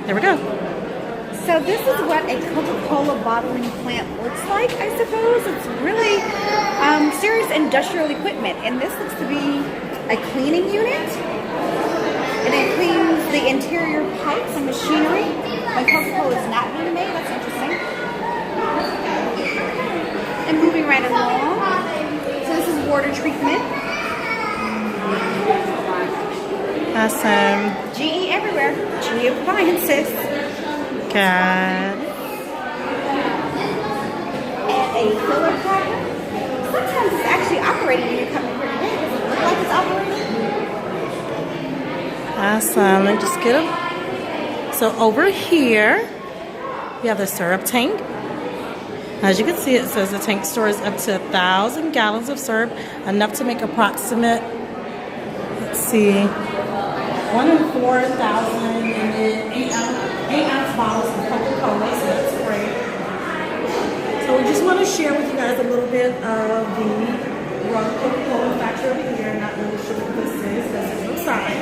There we go. So this is what a Coca Cola bottling plant looks like, I suppose. It's really serious industrial equipment. And this looks to be a cleaning unit. And it cleans the interior pipes and machinery when Coca Cola is not being made. That's interesting. And moving right along. So this is water treatment. Awesome. GE everywhere. GE appliances. Got And a filler packer. Sometimes it's actually operating when you come in here today. Does it look like it's operating? awesome. Let me just get them. So over here, we have the syrup tank. As you can see, it says the tank stores up to 1,000 gallons of syrup, enough to make approximate, let's see, 1 in 4,000 and then 8-ounce bottles of Coca Cola, so that's great. So we just want to share with you guys a little bit of the Coca Cola factory over here. Not really sure what this is because there's no sign.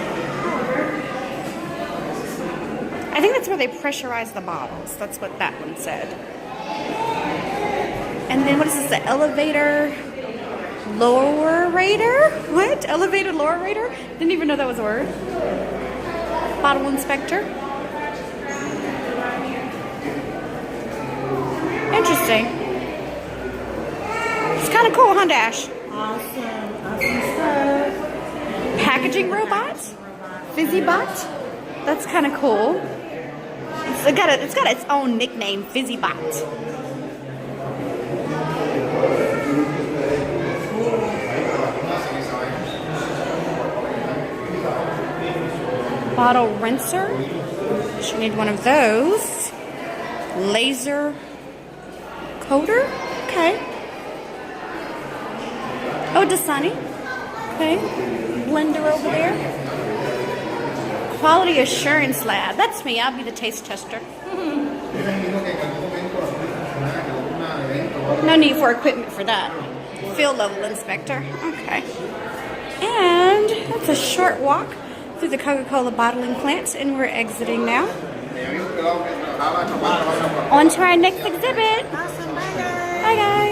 I think that's where they pressurize the bottles. That's what that one said. And then what is this? The elevator lowerator? What? Elevator lowerator? Didn't even know that was a word. Bottle inspector. Interesting. It's kind of cool, huh, Dash? Awesome stuff. Packaging robot? Fizzy Bot? That's kind of cool. It's got its own nickname, Fizzy Bot. Bottle rinser. Should need one of those. Laser coater. Okay. Oh, Dasani. Okay. Blender over there. Quality assurance lab. That's me. I'll be the taste tester. No need for equipment for that. Field level inspector. Okay. And that's a short walk through the Coca Cola bottling plant, and we're exiting now. On to our next exhibit. Awesome. Bye, guys. Bye, guys.